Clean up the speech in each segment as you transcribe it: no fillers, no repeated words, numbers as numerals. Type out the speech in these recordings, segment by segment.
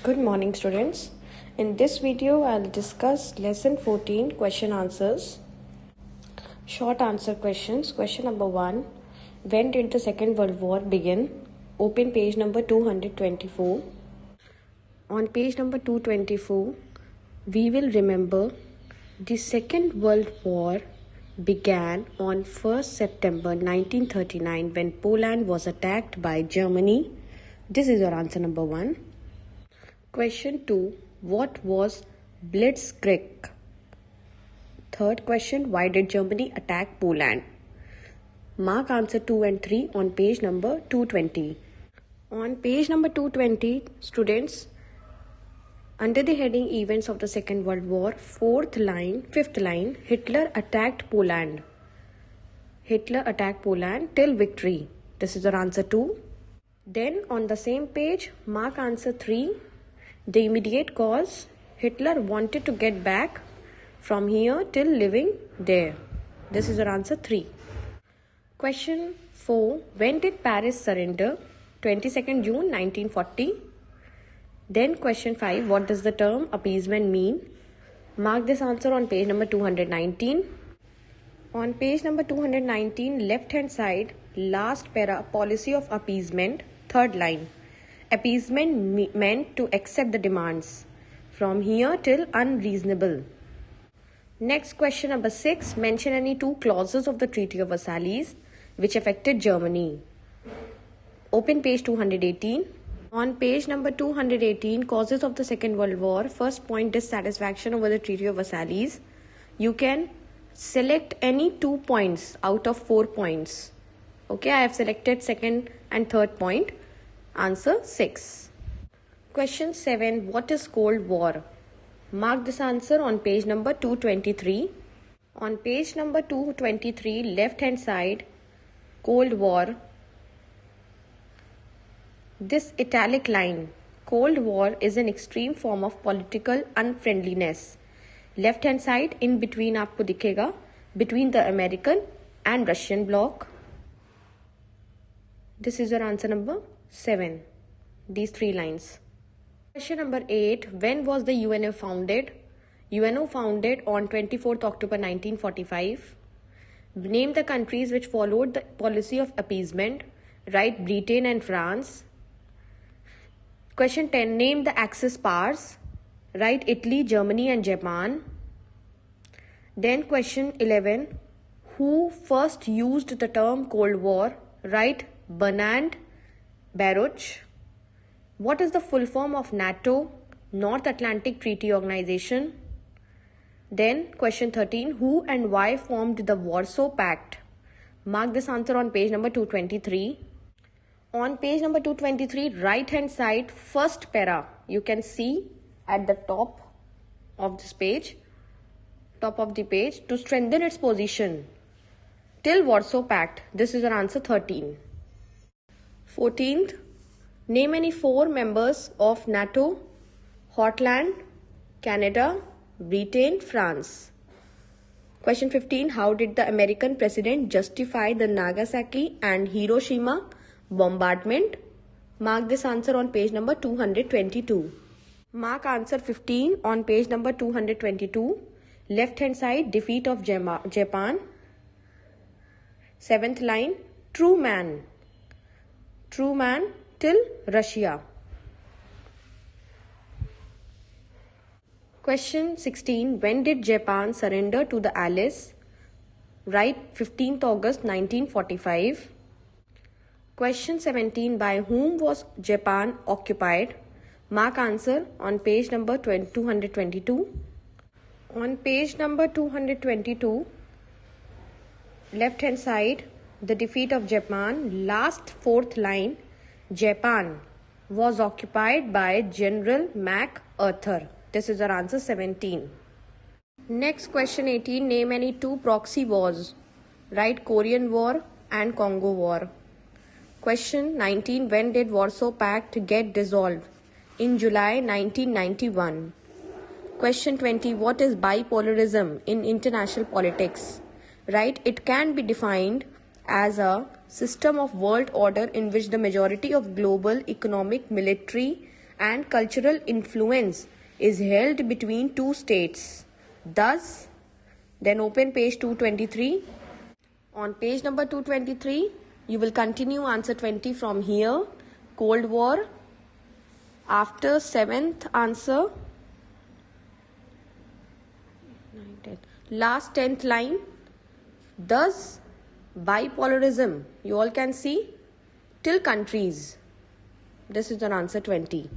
Good morning, students. In this video, I'll discuss lesson 14 question answers. Short answer questions. Question number 1. When did the Second World War begin? Open page number 224. On page number 224, we will remember the Second World War began on 1st September 1939 when Poland was attacked by Germany. This is your answer number 1. Question 2. What was Blitzkrieg? Third question. Why did Germany attack Poland? Mark answer 2 and 3 on page number 220. On page number 220, students, under the heading Events of the Second World War, fifth line, Hitler attacked Poland. Hitler attacked Poland till victory. This is your answer 2. Then on the same page, mark answer 3. The immediate cause, Hitler wanted to get back from here till living there. This is your answer 3. Question 4. When did Paris surrender? 22nd June 1940. Then question 5. What does the term appeasement mean? Mark this answer on page number 219. On page number 219, left hand side, last para, policy of appeasement, third line. Appeasement meant to accept the demands from here till unreasonable. Next question number 6. Mention any two clauses of the Treaty of Versailles which affected Germany. Open page 218. On page number 218, causes of the Second World War. First point, dissatisfaction over the Treaty of Versailles. You can select any 2 points out of 4 points. Okay, I have selected second and third point. Answer 6. Question 7. What is Cold War? Mark this answer on page number 223. On page number 223, left hand side, Cold War. This italic line, Cold War is an extreme form of political unfriendliness. Left hand side, in between आपको दिखेगा, between the American and Russian bloc. This is your answer number 7. These 3 lines. Question number 8. When was the UNO founded? UNO founded on 24th October 1945. Name the countries which followed the policy of appeasement. Write Britain and France. Question 10. Name the Axis powers. Write Italy, Germany and Japan. Then question 11. Who first used the term Cold War? Write Bernard Baruch. What is the full form of NATO, North Atlantic Treaty Organization? Then question 13. Who and why formed the Warsaw Pact? Mark this answer on page number 223. On page number 223, right hand side, first para, you can see at the top of this page, to strengthen its position till Warsaw Pact. This is your answer 13. 14th, name any 4 members of NATO: Scotland, Canada, Britain, France. Question 15. How did the American president justify the Nagasaki and Hiroshima bombardment? Mark this answer on page number 222. Mark answer 15 on page number 222. Left hand side, defeat of Japan. 7th line, true man till Russia. Question 16. When did Japan surrender to the Allies? Write 15th August 1945. Question 17. By whom was Japan occupied? Mark answer on page number 222. On page number 222, left hand side, the defeat of Japan, last 4th line, Japan was occupied by General MacArthur. This is our answer 17. Next question 18. Name any 2 proxy wars. Write Korean War and Congo War. Question 19. When did Warsaw Pact get dissolved? In July 1991. Question 20. What is bipolarism in international politics? Write it can be defined as a system of world order in which the majority of global economic, military and cultural influence is held between two states. Thus, then open page 223. On page number 223, you will continue answer 20 from here. Cold War. After 7th answer, last 10th line. Thus, bipolarism, you all can see, till countries. This is your answer 20.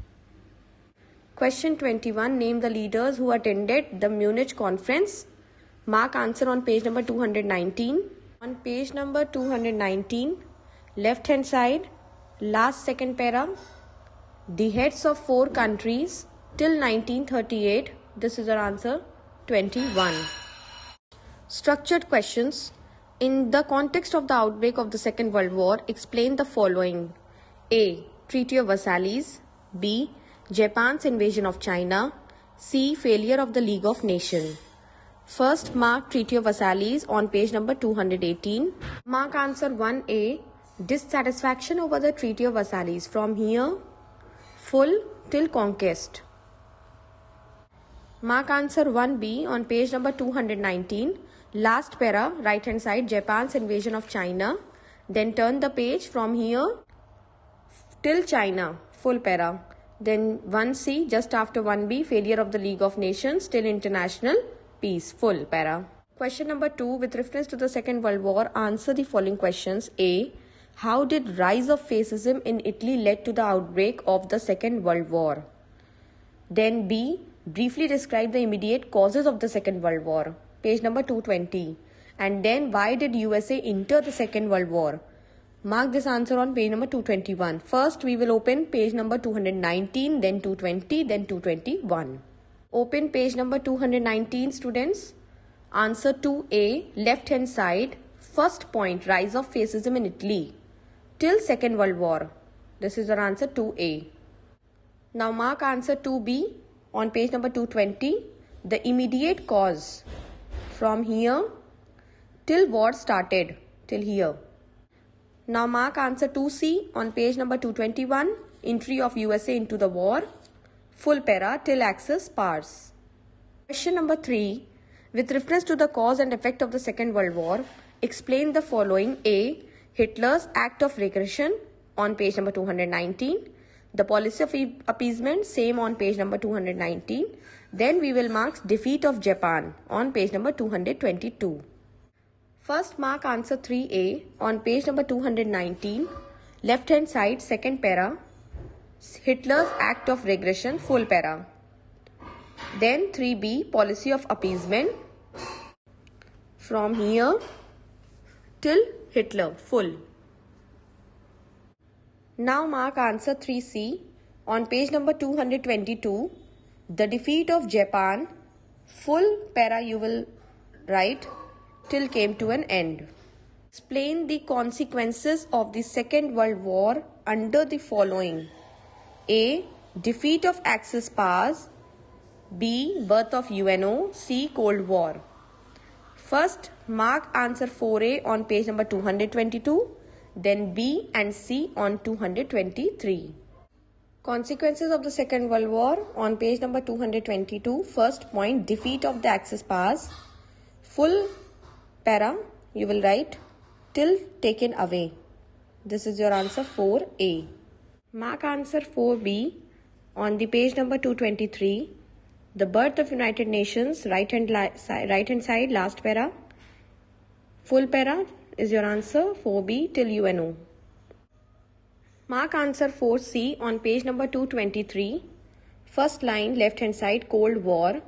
Question 21. Name the leaders who attended the Munich conference. Mark answer on page number 219. On page number 219, left hand side, last second para, the heads of 4 countries till 1938. This is our answer 21. Structured questions. In the context of the outbreak of the Second World War, explain the following. A. Treaty of Versailles. B. Japan's invasion of China. C. Failure of the League of Nations. First, mark Treaty of Versailles on page number 218. Mark answer 1A. Dissatisfaction over the Treaty of Versailles. From here, full till conquest. Mark answer 1B on page number 219. Last para, right hand side, Japan's invasion of China. Then turn the page from here till China, full para. Then 1C, just after 1B, failure of the League of Nations till international peace, full para. Question number 2, with reference to the Second World War, answer the following questions. A. How did rise of fascism in Italy led to the outbreak of the Second World War? Then B. Briefly describe the immediate causes of the Second World War. Page number 220. And then why did USA enter the Second World War? Mark this answer on page number 221. First, we will open page number 219, then 220, then 221. Open page number 219, students. Answer 2A, left hand side. First point, rise of fascism in Italy till Second World War. This is our answer 2A. Now mark answer 2B on page number 220. The immediate cause from here till war started, till here. Now mark answer 2C on page number 221. Entry of USA into the war, full para till Axis powers. Question number 3. With reference to the cause and effect of the Second World War, explain the following. A. Hitler's act of regression on page number 219. The policy of appeasement, same on page number 219. Then we will mark defeat of Japan on page number 222. First mark answer 3A on page number 219. Left hand side, second para. Hitler's act of regression, full para. Then 3B, policy of appeasement. From here till Hitler, full. Now mark answer 3C on page number 222. The defeat of Japan, full para you will write till came to an end. Explain the consequences of the Second World War under the following. A. Defeat of Axis powers. B. Birth of UNO. C. Cold War. First, mark answer 4A on page number 222. Then B and C on 223. Consequences of the Second World War on page number 222. First point, defeat of the Axis powers. Full para you will write till taken away. This is your answer 4A. Mark answer 4B on the page number 223. The birth of United Nations, right hand side, last para. Full para is your answer 4B till UNO. Mark answer 4C on page number 223. First line, left hand side, Cold War.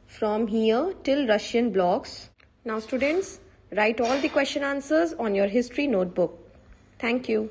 From here till Russian blocks. Now students, write all the question answers on your history notebook. Thank you.